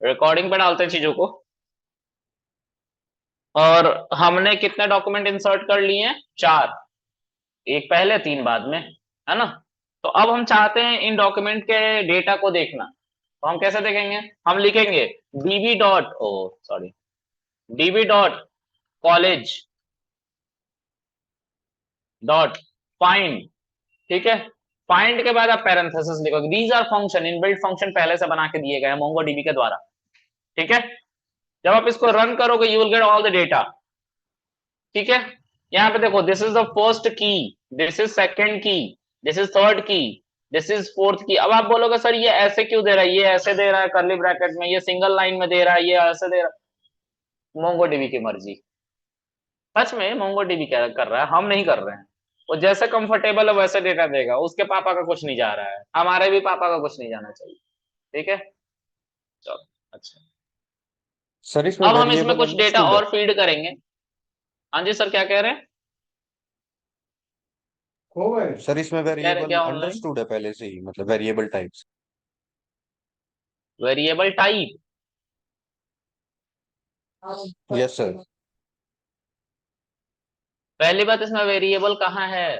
Recording पे डालते हैं चीजों को। और हमने कितने डॉक्यूमेंट इंसर्ट कर लिए हैं? 4, एक पहले 3 बाद में, है ना? तो अब हम चाहते हैं इन डॉक्यूमेंट के डेटा को देखना, तो हम कैसे देखेंगे? हम लिखेंगे db dot oh sorry db dot college dot find. ठीक है, फाइंड के बाद आप पैरेंथेसिस लिखोगे, these are function, inbuilt function पहले से बना के दिए गए हैं मोंगोडीबी के द्वारा। ठीक है, जब आप इसको रन करोगे you will get all the data. ठीक है, यहाँ पे देखो, दिस इज द फर्स्ट की, दिस इज सेकंड की, दिस इज थर्ड की, दिस इज फोर्थ की। अब आप बोलोगे सर ये ऐसे क्यों दे रहा है, ये ऐसे दे रहा है कर्ली ब्रैकेट में, ये सिंगल लाइन में दे रहा है, ये ऐसे दे रहा है। मोंगोडीबी की मर्जी। सच में मोंगोडीबी क्या कर रहा है, हम नहीं कर रहे हैं। वो जैसे कंफर्टेबल है वैसे डेटा देगा, उसके पापा का कुछ नहीं जा रहा है, हमारे भी पापा का कुछ नहीं जाना चाहिए। ठीक है, चलो अच्छा। सर इसमें अब हम इसमें वेरिएबल कुछ डेटा अंडरस्टूड है? और फीड करेंगे। हाँ जी सर, क्या कह रहे हैं? हो गए सर, इसमें कह रहे वेरिएबल क्या ऑनलाइन? अंडरस्टूड है पहले से ही, मतलब variable types? Variable type? Yes sir. पहली बात, इसमें वेरिएबल कहाँ है?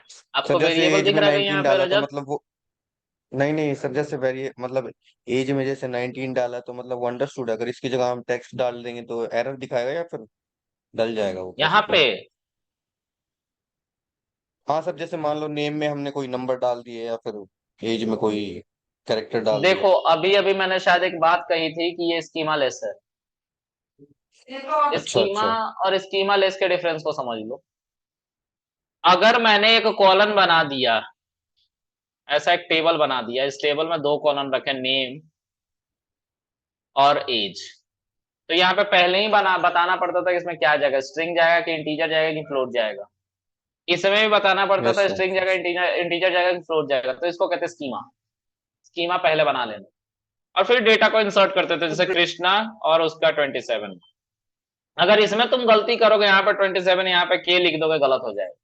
सर आपको जैसे वेरिएबल एज दिख में रहा है कहीं 19 यहाँ पे डाला तो रजत? मतलब वो, नहीं नहीं सर, जैसे वेरिए मतलब एज में जैसे 19 डाला तो मतलब वो अंडरस्टूड है, अगर इसकी जगह हम टेक्स्ट डाल देंगे तो एरर दिखाएगा या फिर डल जाएगा वो यहाँ कैसे पे क्या? हाँ सर, जैसे मान लो नेम में हमने कोई नंबर डाल दिए या फिर एज में कोई कैरेक्टर डाल दिया। देखो, अभी अभी मैंने शायद एक बात कही थी कि ये स्कीमा लेस है। अच्छा स्कीमा अच्छा। और स्कीमा लेस के डिफरेंस को समझ लो। अगर मैंने एक कॉलम बना दिया, ऐसा एक टेबल बना दिया, इस टेबल में 2 कॉलम रखे, नेम और एज, तो यहाँ पे पहले ही बताना पड़ता था कि इसमें क्या जाएगा, स्ट्रिंग जाएगा कि इंटीजर जाएगा कि फ्लोट जाएगा। इसमें भी बताना पड़ता यस था सर। स्ट्रिंग जाएगा, इंटीजर इंटीजर जाएगा कि फ्लोट जाएगा। तो इसको कहते हैं स्कीमा। स्कीमा पहले बना लेना, और फिर डेटा को इंसर्ट करते थे, जैसे कृष्णा और उसका 27। अगर इसमें तुम गलती करोगे, यहाँ पे 27 यहाँ पे के लिख दोगे, गलत हो जाएगा।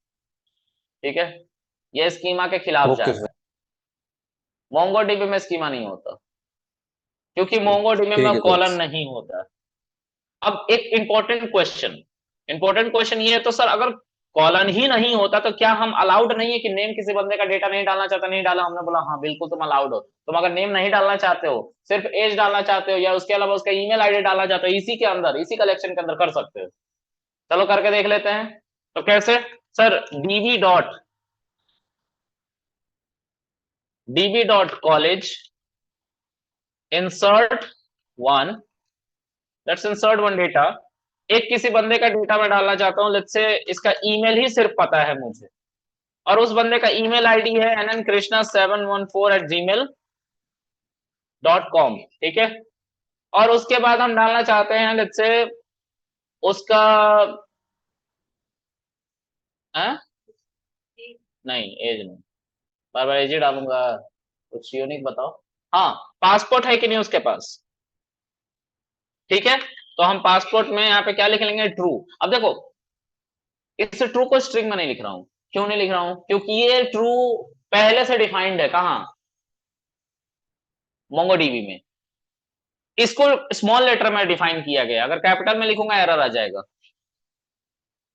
ठीक है, ये स्कीमा के खिलाफ ओके जाता सर। है। मोंगोडीबी में स्कीमा नहीं होता, क्योंकि मोंगोडीबी में ठीक है कॉलन सर। नहीं होता। अब एक इंपॉर्टेंट क्वेश्चन ये है, तो सर अगर कॉलन ही नहीं होता तो क्या हम अलाउड नहीं है कि नेम, किसी बंदे का डेटा नहीं डालना चाहता नहीं डाला? हमने बोला हाँ बिल्कुल तुम अलाउड हो। तुम अगर नेम नहीं डालना चाहते हो, सिर्फ एज डालना चाहते हो, या उसके अलावा उसका ईमेल आईडी डालना चाहते हो, इसी के अंदर, इसी कलेक्शन के अंदर कर सकते हो। चलो करके देख लेते हैं। तो कैसे? Sir dB dot college insert one, let's insert one data. एक किसी बंदे का डेटा मैं डालना चाहता हूं, लेट्स से इसका ईमेल ही सिर्फ पता है मुझे, और उस बंदे का ईमेल आईडी है nnkrishna714@gmail.com। ठीक है, और उसके बाद हम डालना चाहते हैं लेट्स से उसका है? नहीं, एज नहीं, बार बार एज ही डालूंगा, कुछ यूनिक बताओ। हाँ, पासपोर्ट है कि नहीं उसके पास? ठीक है, तो हम पासपोर्ट में यहाँ पे क्या लिख लेंगे? ट्रू। अब देखो, इस ट्रू को स्ट्रिंग में नहीं लिख रहा हूं। क्यों नहीं लिख रहा हूं? क्योंकि ये ट्रू पहले से डिफाइंड है। कहाँ? मोंगोडीबी में। इसको स्मॉल लेटर में डिफाइन किया गया, अगर कैपिटल में लिखूंगा एरर आ जाएगा।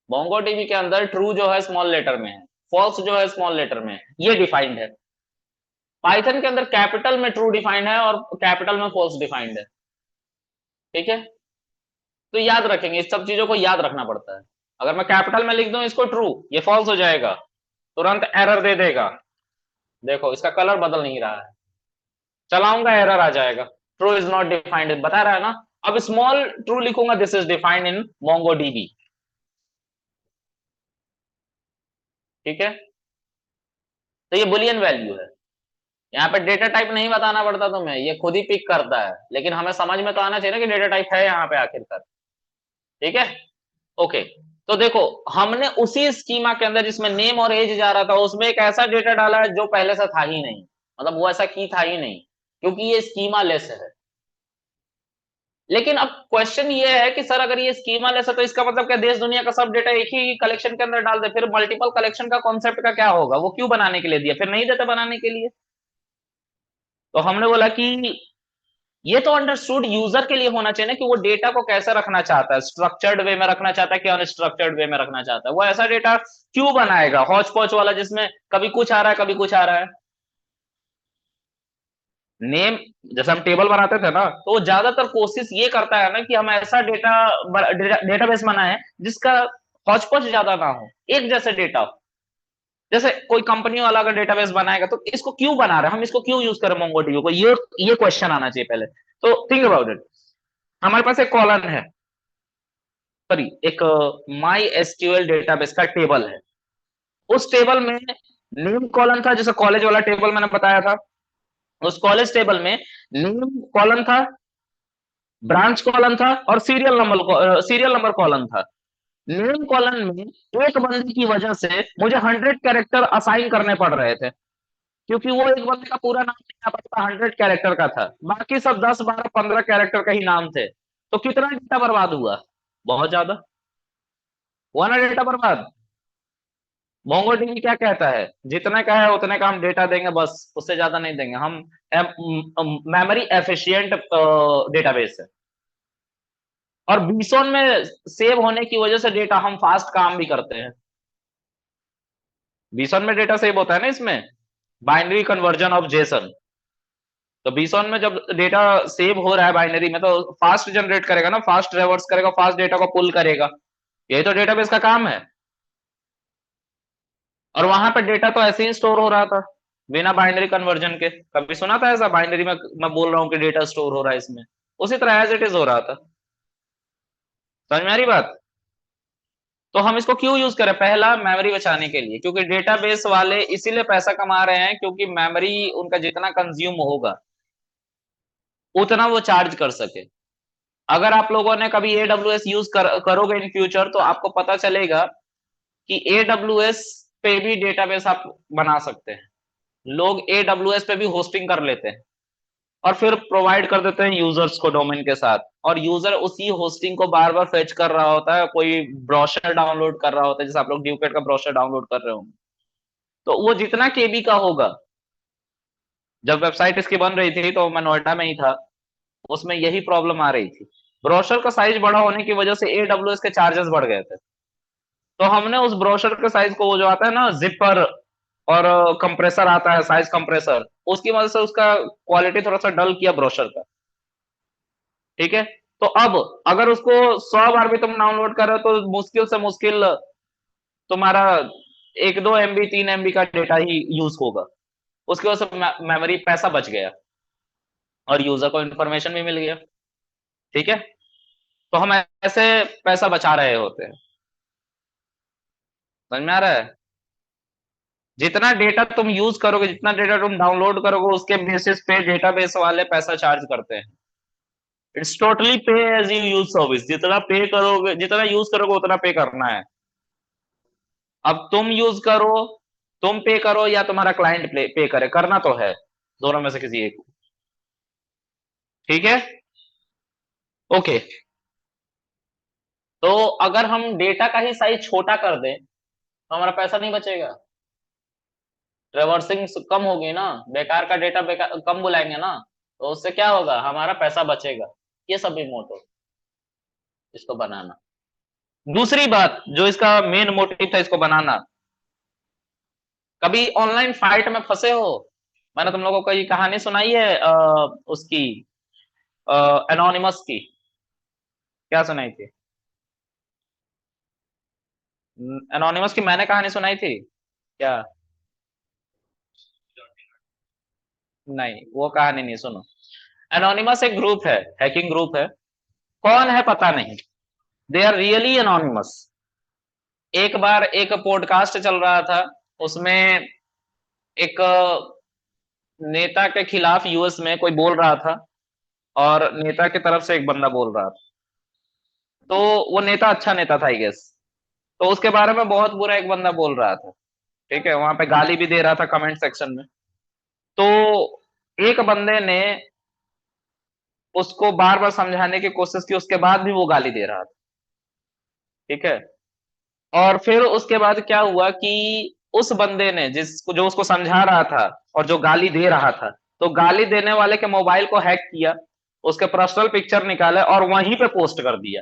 मोंगोडीबी के अंदर ट्रू जो है स्मॉल लेटर में है, फॉल्स जो है स्मॉल लेटर में है, ये डिफाइंड है। पाइथन के अंदर कैपिटल में ट्रू डिफाइंड है और कैपिटल में फॉल्स डिफाइंड है। ठीक है, तो याद रखेंगे, इस सब चीजों को याद रखना पड़ता है। अगर मैं कैपिटल में लिख दूं इसको ट्रू, ये फॉल्स हो जाएगा, तुरंत एरर दे देगा। देखो इसका कलर बदल नहीं रहा है, चलाऊंगा एरर आ जाएगा, ट्रू इज नॉट डिफाइंड बता रहा है ना। अब स्मॉल ट्रू लिखूंगा, this is defined in MongoDB. ठीक है, तो ये बुलियन वैल्यू है। यहाँ पे डेटा टाइप नहीं बताना पड़ता तुम्हें, ये खुद ही पिक करता है, लेकिन हमें समझ में तो आना चाहिए ना कि डेटा टाइप है यहाँ पे आखिरकार। ठीक है, ओके। तो देखो, हमने उसी स्कीमा के अंदर जिसमें नेम और एज जा रहा था, उसमें एक ऐसा डेटा डाला है जो पहले से था ही नहीं, मतलब वो ऐसा की था ही नहीं, क्योंकि ये स्कीमा लेस है। लेकिन अब क्वेश्चन ये है कि सर अगर ये स्कीमा लेस है तो इसका मतलब क्या देश दुनिया का सब डेटा एक ही कलेक्शन के अंदर डाल दे? फिर मल्टीपल कलेक्शन का कॉन्सेप्ट का क्या होगा? वो क्यों बनाने के लिए दिया? फिर नहीं देते बनाने के लिए। तो हमने बोला कि ये तो अंडरस्टूड यूजर के लिए होना चाहिए ना कि वो डेटा को कैसे रखना चाहता है, स्ट्रक्चर्ड वे में रखना चाहता है कि अनस्ट्रक्चर्ड वे में रखना चाहता है। वो ऐसा डेटा क्यों बनाएगा हौच पौच वाला जिसमें कभी कुछ आ रहा है कभी कुछ आ रहा है। नेम, जैसे हम टेबल बनाते थे ना, तो वो ज्यादातर कोशिश ये करता है ना कि हम ऐसा डेटाबेस बनाए जिसका हौच पौच ज्यादा ना हो, एक जैसे डेटा हो। जैसे कोई कंपनी वाला अगर डेटाबेस बनाएगा तो इसको क्यों बना रहे हैं, हम इसको क्यों यूज करें मोंगोडीबी को, ये क्वेश्चन आना चाहिए पहले। तो थिंक अबाउट इट। हमारे पास एक कॉलम है, सॉरी एक माई एसक्यूएल डेटाबेस का टेबल है। उस टेबल में नेम कॉलम था, जैसे कॉलेज वाला टेबल मैंने बताया था। उस कॉलेज टेबल में नेम कॉलम था, ब्रांच कॉलम था और सीरियल नंबर कॉलम था। नेम कॉलम में एक बंदे की वजह से मुझे 100 कैरेक्टर असाइन करने पड़ रहे थे, क्योंकि वो एक बंदे का पूरा नाम नहीं आ पाता, 100 कैरेक्टर का था, बाकी सब 10 12 15 कैरेक्टर का ही नाम थे। तो कितना डेटा बर्बाद हुआ, बहुत ज्यादा हुआ ना डेटा बर्बाद। मोंगोडीबी क्या कहता है, जितने का है उतने का हम डेटा देंगे, बस उससे ज्यादा नहीं देंगे। हम मेमोरी एफिशिएंट डेटाबेस है, और बीसोन में सेव होने की वजह से डेटा हम फास्ट काम भी करते हैं। बीसोन में डेटा सेव होता है ना, इसमें बाइनरी कन्वर्जन ऑफ जेसन। तो बीसोन में जब डेटा सेव हो रहा है बाइनरी में, तो फास्ट जनरेट करेगा ना, फास्ट रिवर्स करेगा, फास्ट डेटा को पुल करेगा। यही तो डेटाबेस का काम है। और वहां पे डेटा तो ऐसे ही स्टोर हो रहा था बिना बाइनरी कन्वर्जन के। कभी सुना था ऐसा बाइनरी में मैं बोल रहा हूँ कि डेटा स्टोर हो रहा है इसमें? उसी तरह एज इट इज हो रहा था। समझ में आ रही बात? तो हम इसको क्यों यूज करें? पहला, मेमोरी बचाने के लिए, क्योंकि डेटाबेस वाले इसीलिए पैसा कमा रहे हैं क्योंकि मेमोरी उनका जितना कंज्यूम होगा उतना वो चार्ज कर सके। अगर आप लोगों ने कभी AWS यूज करोगे इन फ्यूचर, तो आपको पता चलेगा कि AWS पे भी डेटाबेस आप बना सकते हैं। लोग AWS पे भी होस्टिंग कर लेते हैं और फिर प्रोवाइड कर देते हैं यूजर्स को डोमेन के साथ, और यूजर उसी होस्टिंग को बार बार फेच कर रहा होता है, कोई ब्रोशर डाउनलोड कर रहा होता है, जैसे आप लोग ड्यूकेट का ब्रोशर डाउनलोड कर रहे होंगे। तो वो जितना केबी का होगा, जब वेबसाइट इसकी बन रही थी तो मैं नोएडा में ही था, उसमें यही प्रॉब्लम आ रही थी। ब्रोशर का साइज बड़ा होने की वजह से AWS के चार्जेस बढ़ गए थे। तो हमने उस ब्रोशर के साइज को, वो जो आता है ना जिपर और कंप्रेसर आता है, साइज कंप्रेसर, उसकी वजह से उसका क्वालिटी थोड़ा सा डल किया ब्रोशर का। ठीक है? तो अब अगर उसको 100 बार भी तुम डाउनलोड कर रहे हो तो मुश्किल से मुश्किल तुम्हारा 1 2 MB 3 MB का डेटा ही यूज होगा। उसकी वजह से मेमोरी पैसा बच गया और यूजर को इन्फॉर्मेशन भी मिल गया। ठीक है? तो हम ऐसे पैसा बचा रहे होते हैं। समझ में आ रहा है? जितना डेटा तुम यूज करोगे, जितना डेटा तुम डाउनलोड करोगे, उसके बेसिस पे डेटाबेस वाले पैसा चार्ज करते हैं। इट्स टोटली पे एज यू यूज सर्विस, जितना पे करोगे, जितना यूज करोगे उतना पे करना है। अब तुम यूज करो, तुम पे करो या तुम्हारा क्लाइंट पे करे, करना तो है, दोनों में से किसी एक को। ठीक है? ओके। तो अगर हम डेटा का ही साइज छोटा कर दें तो हमारा पैसा नहीं बचेगा, ट्रेवर्सिंग कम होगी ना, बेकार का डेटा बेकार कम बुलाएंगे ना, तो उससे क्या होगा, हमारा पैसा बचेगा। ये सभी मोटो इसको बनाना। दूसरी बात, जो इसका मेन मोटिव था इसको बनाना, कभी ऑनलाइन फाइट में फंसे हो? मैंने तुम लोगों को ये कहानी सुनाई है उसकी, एनोनिमस की। क्या सुनाई थी? एनोनिमस की मैंने कहानी सुनाई थी क्या? नहीं, वो कहानी नहीं, सुनो। एनोनिमस एक ग्रुप है, हैकिंग ग्रुप है। कौन है पता नहीं, दे आर रियली एनोनिमस। एक बार एक पॉडकास्ट चल रहा था, उसमें एक नेता के खिलाफ यूएस में कोई बोल रहा था, और नेता की तरफ से एक बंदा बोल रहा था। तो वो नेता अच्छा नेता था आई गेस, तो उसके बारे में बहुत बुरा एक बंदा बोल रहा था। ठीक है? वहां पे गाली भी दे रहा था कमेंट सेक्शन में। तो एक बंदे ने उसको बार बार समझाने की कोशिश की, उसके बाद भी वो गाली दे रहा था। ठीक है? और फिर उसके बाद क्या हुआ कि उस बंदे ने, जिसको जो उसको समझा रहा था और जो गाली दे रहा था, तो गाली देने वाले के मोबाइल को हैक किया, उसके पर्सनल पिक्चर निकाले और वहीं पे पोस्ट कर दिया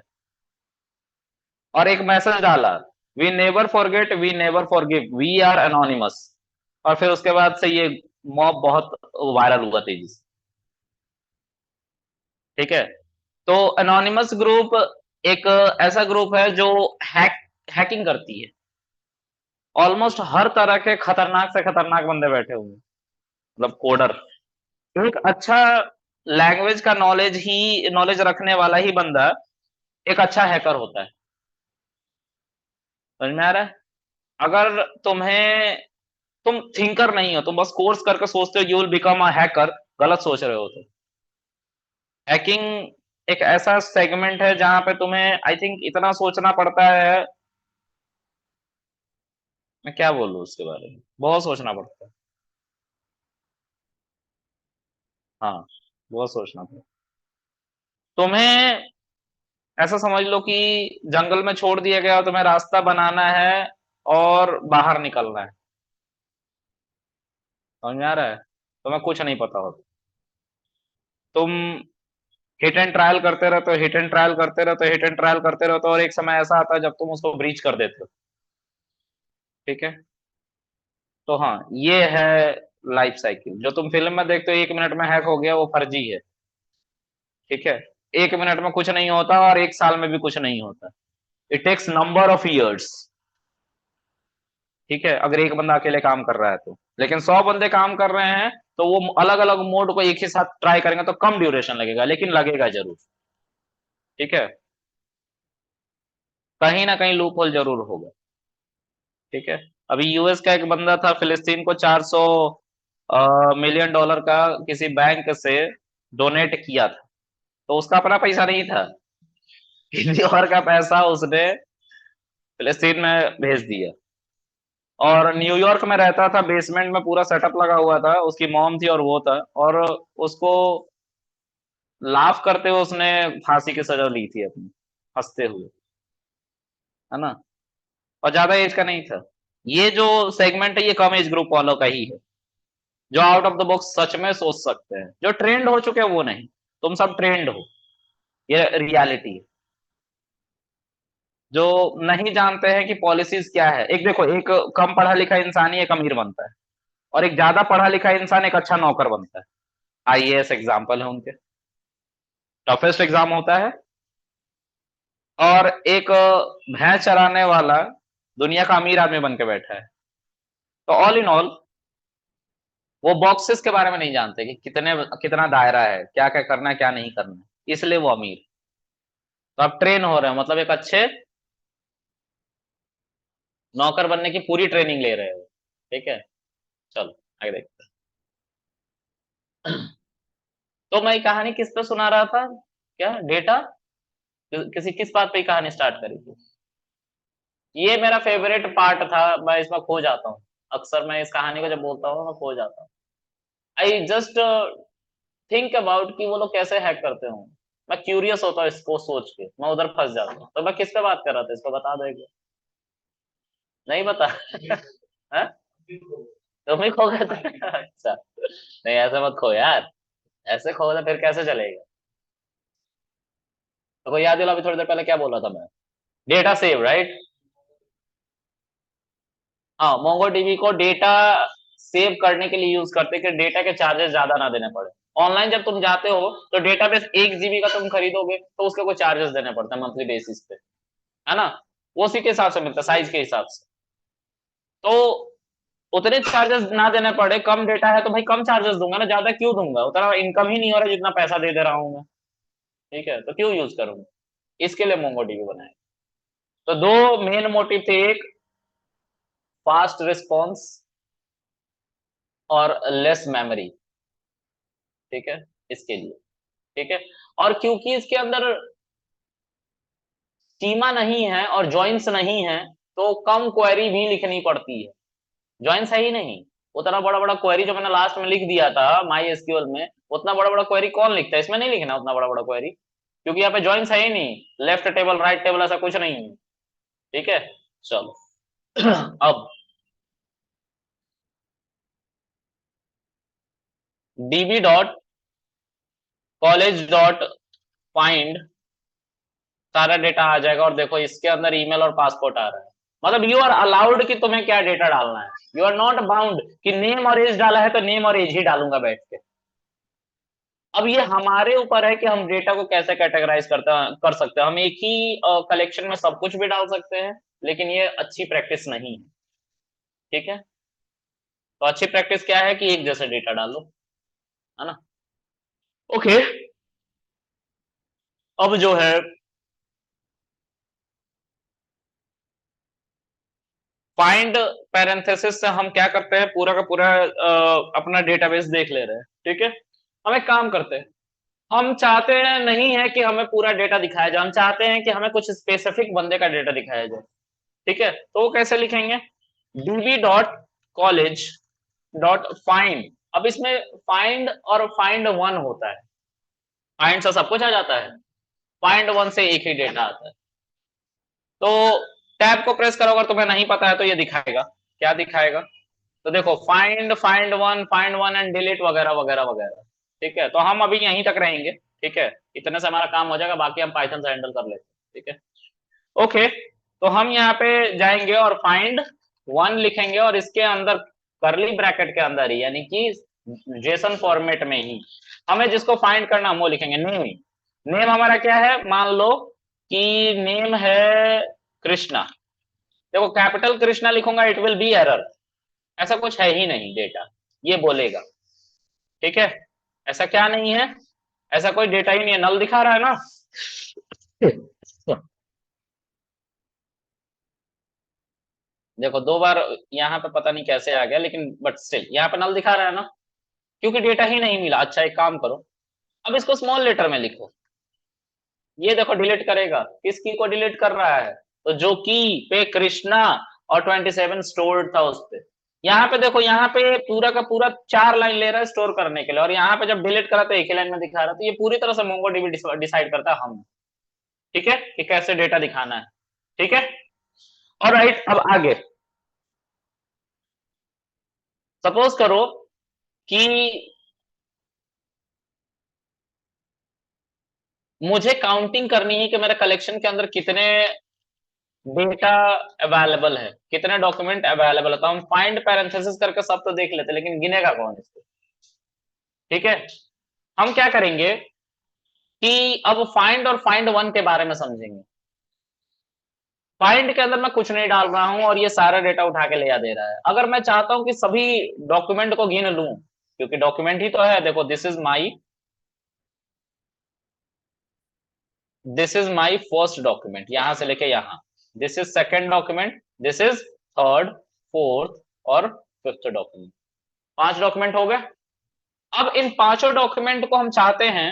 और एक मैसेज डाला, we never forget, we never forgive, we are anonymous. और फिर उसके बाद से ये मॉब बहुत वायरल हुआ तेजी से। ठीक है, तो एनोनिमस ग्रुप एक ऐसा ग्रुप है जो हैकिंग करती है। ऑलमोस्ट हर तरह के खतरनाक से खतरनाक बंदे बैठे हुए हैं, मतलब कोडर। एक अच्छा लैंग्वेज का नॉलेज रखने वाला ही बंदा एक अच्छा हैकर होता है। समझ में आ रहा है? अगर तुम थिंकर नहीं हो, तुम बस कोर्स करके सोचते हो you will become a hacker, गलत सोच रहे हो। तो हैकिंग एक ऐसा सेगमेंट है जहां पे तुम्हें आई थिंक इतना सोचना पड़ता है, मैं क्या बोलूं उसके बारे में, बहुत सोचना पड़ता है। हाँ, बहुत सोचना पड़ता है तुम्हें। ऐसा समझ लो कि जंगल में छोड़ दिया गया, तुम्हें रास्ता बनाना है और बाहर निकलना है। समझ में आ रहा है? तुम्हें कुछ नहीं पता होता, तुम हिट एंड ट्रायल करते रहते हो, हिट एंड ट्रायल करते रहते हो, हिट एंड ट्रायल करते रहते हो, और एक समय ऐसा आता है जब तुम उसको ब्रीच कर देते हो। ठीक है, तो हाँ, ये है लाइफ साइकिल। जो तुम फिल्म में देखते हो 1 मिनट में हैक हो गया, वो फर्जी है। ठीक है, 1 मिनट में कुछ नहीं होता और 1 साल में भी कुछ नहीं होता। It takes number of years. ठीक है, अगर एक बंदा अकेले काम कर रहा है तो, लेकिन 100 बंदे काम कर रहे हैं तो वो अलग अलग मोड को एक ही साथ ट्राई करेंगे तो कम ड्यूरेशन लगेगा, लेकिन लगेगा जरूर। ठीक है, कहीं ना कहीं लूप होल जरूर होगा। ठीक है, अभी यूएस का एक बंदा था, फिलिस्तीन को 400 मिलियन डॉलर का किसी बैंक से डोनेट किया था, तो उसका अपना पैसा नहीं था, किसी और का पैसा उसने फिलिस्तीन में भेज दिया। और न्यूयॉर्क में रहता था, बेसमेंट में पूरा सेटअप लगा हुआ था, उसकी मॉम थी और वो था, और उसको लाफ करते हुए उसने फांसी की सजा ली थी अपनी, हंसते हुए, है ना। और ज्यादा एज का नहीं था। ये जो सेगमेंट है ये कम एज ग्रुप वालों का ही है, जो आउट ऑफ द बॉक्स सच में सोच सकते हैं। जो ट्रेंड हो चुके हैं वो नहीं, तुम सब ट्रेंड हो, ये रियलिटी है। जो नहीं जानते हैं कि पॉलिसीज क्या है, एक देखो, एक कम पढ़ा लिखा इंसान ही एक अमीर बनता है, और एक ज्यादा पढ़ा लिखा इंसान एक अच्छा नौकर बनता है। आईएएस एग्जाम्पल है उनके, टफेस्ट एग्जाम होता है। और एक भैंस चराने वाला दुनिया का अमीर आदमी बन के बैठा है। तो ऑल इन ऑल वो बॉक्सेस के बारे में नहीं जानते कि कितना दायरा है, क्या क्या करना है, क्या नहीं करना है, इसलिए वो अमीर। तो आप ट्रेन हो रहे हो, मतलब एक अच्छे नौकर बनने की पूरी ट्रेनिंग ले रहे हो। ठीक है, चलो आगे देखते हैं। तो मैं ये कहानी किस पे सुना रहा था, क्या डेटा, किसी किस बात पे ये कहानी स्टार्ट करी थी? ये मेरा फेवरेट पार्ट था, मैं इसमें खो जाता हूँ। अक्सर मैं इस कहानी को जब बोलता हूँ मैं खो जाता हूँ। आई जस्ट थिंक अबाउट कि वो लोग कैसे हैक करते हो। मैं क्यूरियस होता हूँ इसको सोच के, मैं उधर फंस जाता हूँ। तो मैं किस पे बात कर रहा था, इसको बता दो एक बार। नहीं बता? हाँ? तुम ही खो गए थे? अच्छा, नहीं ऐसे मत खो यार, ऐसे खो तो फिर कैसे चलेगा। तो कोई याद दिला, अभी थोड़ी देर पहले क्या बोला था मैं? Data save, right. हाँ, मोंगोडीबी को डेटा सेव करने के लिए यूज करते हैं कि डेटा के चार्जेस ज्यादा ना देने पड़े। ऑनलाइन जब तुम जाते हो तो डेटाबेस 1 जीबी का तुम खरीदोगे तो उसके कोई चार्जेस देने पड़ते हैं मंथली बेसिस पे, है ना। वो उसी के हिसाब से मिलता है, साइज के हिसाब से। तो उतने चार्जेस ना देने पड़े, कम डेटा है तो भाई कम चार्जेस दूंगा ना, ज्यादा क्यों दूंगा, उतना इनकम ही नहीं हो रहा जितना पैसा दे दे रहा हूँ मैं। ठीक है, तो क्यों यूज करूंगा, इसके लिए मोंगोडीबी बनाया। तो दो मेन मोटिव थे, एक फास्ट रिस्पॉन्स और लेस मेमोरी। ठीक है, इसके लिए। ठीक है, और क्योंकि इसके अंदर सीमा नहीं है और जॉइंस नहीं है, तो कम क्वेरी भी लिखनी पड़ती है। जॉइंस है ही नहीं, उतना बड़ा बड़ा क्वेरी जो मैंने लास्ट में लिख दिया था माई एसक्यूएल में, उतना बड़ा बड़ा क्वेरी कौन लिखता है, इसमें नहीं लिखना उतना बड़ा बड़ा क्वेरी, क्योंकि यहाँ पे जॉइंस है ही नहीं, लेफ्ट टेबल राइट टेबल ऐसा कुछ नहीं है। ठीक है, चलो। अब db dot college dot find, सारा डेटा आ जाएगा। और देखो इसके अंदर ईमेल और पासपोर्ट आ रहा है, मतलब यू आर अलाउड कि तुम्हें क्या डेटा डालना है। यू आर नॉट बाउंड कि नेम और एज डाला है तो नेम और एज ही डालूंगा बैठ के। अब ये हमारे ऊपर है कि हम डेटा को कैसे कैटेगराइज कर सकते हैं। हम एक ही कलेक्शन में सब कुछ भी डाल सकते हैं, लेकिन ये अच्छी प्रैक्टिस नहीं है। ठीक है, तो अच्छी प्रैक्टिस क्या है कि एक जैसे डेटा डालो, है ना। ओके, अब जो है फाइंड पैरेंथेसिस से हम क्या करते हैं, पूरा का पूरा अपना डेटाबेस देख ले रहे हैं। ठीक है, हम एक काम करते हैं, हम चाहते हैं नहीं है कि हमें पूरा डेटा दिखाया जाए, हम चाहते हैं कि हमें कुछ स्पेसिफिक बंदे का डेटा दिखाया जाए। ठीक है, तो वो कैसे लिखेंगे, db dot college dot find. अब इसमें फाइंड और फाइंड वन होता है, फाइंड से सब कुछ आ जाता है, फाइंड वन से एक ही डेटा आता है। तो टैब को प्रेस करो, अगर तुम्हें नहीं पता है तो ये दिखाएगा, क्या दिखाएगा, तो देखो फाइंड वन एंड डिलीट वगैरह वगैरह वगैरह। ठीक है, तो हम अभी यहीं तक रहेंगे। ठीक है, इतने से हमारा काम हो जाएगा, बाकी हम पाइथन से हैंडल कर लेते हैं। ठीक है, ओके, तो हम यहाँ पे जाएंगे और फाइंड वन लिखेंगे, और इसके अंदर करली ब्रैकेट के अंदर ही, यानी कि जेसन फॉर्मेट में ही हमें जिसको फाइंड करना वो लिखेंगे नेम। नेम हमारा क्या है, मान लो कि नेम है कृष्णा। देखो कैपिटल कृष्णा लिखूंगा इट विल बी एरर, ऐसा कुछ है ही नहीं डेटा, ये बोलेगा। ठीक है, ऐसा क्या नहीं है, ऐसा कोई डेटा ही नहीं है, नल दिखा रहा है ना। देखो दो बार यहाँ पे पता नहीं कैसे आ गया, लेकिन बट स्टिल यहाँ पे नल दिखा रहा है ना, क्योंकि डेटा ही नहीं मिला। अच्छा एक काम करो, अब इसको स्मॉल लेटर में लिखो, ये देखो डिलीट करेगा, किस की को डिलीट कर रहा है, तो जो की पे कृष्णा और 27 स्टोर्ड था उस पे। यहाँ पे देखो, यहाँ पे पूरा का पूरा 4 लाइन ले रहा है स्टोर करने के लिए, और यहाँ पे जब डिलीट करा तो एक ही लाइन में दिखा रहा, तो ये पूरी तरह से मोंगोडीबी डिसाइड करता है हम। ठीक है, कि कैसे डेटा दिखाना है। ठीक है, और राइट, अब आगे सपोज करो कि मुझे काउंटिंग करनी है कि मेरे कलेक्शन के अंदर कितने डेटा अवेलेबल है, कितने डॉक्यूमेंट अवेलेबल है। तो हम फाइंड पैरेंथेसिस करके सब तो देख लेते, लेकिन गिनेगा कौन इसको। ठीक है, हम क्या करेंगे कि अब फाइंड और फाइंड वन के बारे में समझेंगे। फाइंड के अंदर मैं कुछ नहीं डाल रहा हूं और ये सारा डेटा उठा के ले आ दे रहा है। अगर मैं चाहता हूं कि सभी डॉक्यूमेंट को गिन लूं, क्योंकि डॉक्यूमेंट ही तो है, देखो this is my first document, यहां से लेके यहां, this is second document, this is third, fourth और फिफ्थ डॉक्यूमेंट। 5 डॉक्यूमेंट हो गए। अब इन पांचों डॉक्यूमेंट को हम चाहते हैं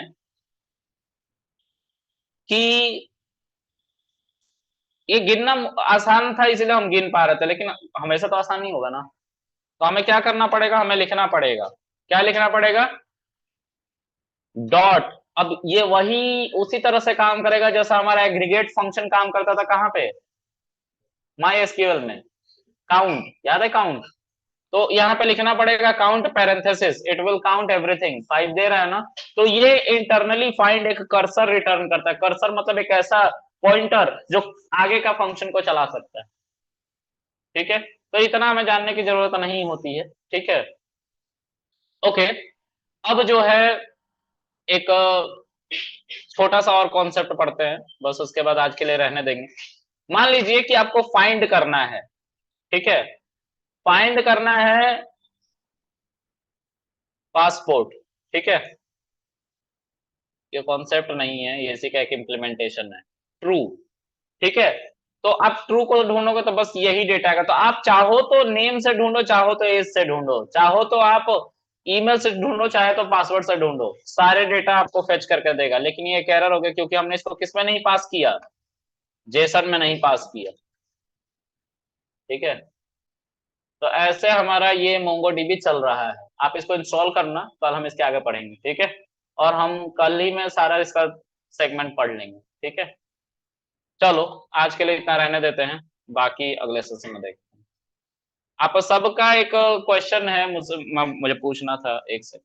कि ये गिनना आसान था इसलिए हम गिन पा रहे थे, लेकिन हमेशा तो आसान नहीं होगा ना। तो हमें क्या करना पड़ेगा, हमें लिखना पड़ेगा, क्या लिखना पड़ेगा, डॉट। अब ये वही उसी तरह से काम करेगा जैसा हमारा एग्रीगेट फंक्शन काम करता था, कहां पे, माई एसक्यूएल में, काउंट, याद है काउंट। तो यहाँ पे लिखना पड़ेगा count parenthesis, it will count everything, 5 दे रहा है ना। तो ये इंटरनली फाइंड एक कर्सर रिटर्न करता है। कर्सर मतलब एक ऐसा पॉइंटर जो आगे का फंक्शन को चला सकता है। ठीक है, तो इतना हमें जानने की जरूरत नहीं होती है। ठीक है, ओके, अब जो है एक छोटा सा और कॉन्सेप्ट पढ़ते हैं, बस उसके बाद आज के लिए रहने देंगे। मान लीजिए कि आपको फाइंड करना है, ठीक है, फाइंड करना है पासपोर्ट। ठीक है, ये कॉन्सेप्ट नहीं है, ये इसी का एक इम्प्लीमेंटेशन है, ट्रू। ठीक है, तो आप ट्रू को ढूंढोगे तो बस यही डेटा आएगा। तो आप चाहो तो नेम से ढूंढो, चाहो तो एज से ढूंढो, चाहो तो आप ईमेल से ढूंढो, चाहे तो पासवर्ड से ढूंढो, सारे डेटा आपको फेच करके देगा। लेकिन ये एक एरर हो गया क्योंकि हमने इसको किस में नहीं पास किया, जेसन में नहीं पास किया। ठीक है, तो ऐसे हमारा ये मोंगोडीबी चल रहा है। आप इसको इंस्टॉल करना, कल हम इसके आगे पढ़ेंगे। ठीक है, और हम कल ही में सारा इसका सेगमेंट पढ़ लेंगे। ठीक है, चलो आज के लिए इतना रहने देते हैं, बाकी अगले सेशन में देखते हैं। आप सबका एक क्वेश्चन है मुझे पूछना था, एक सेकंड।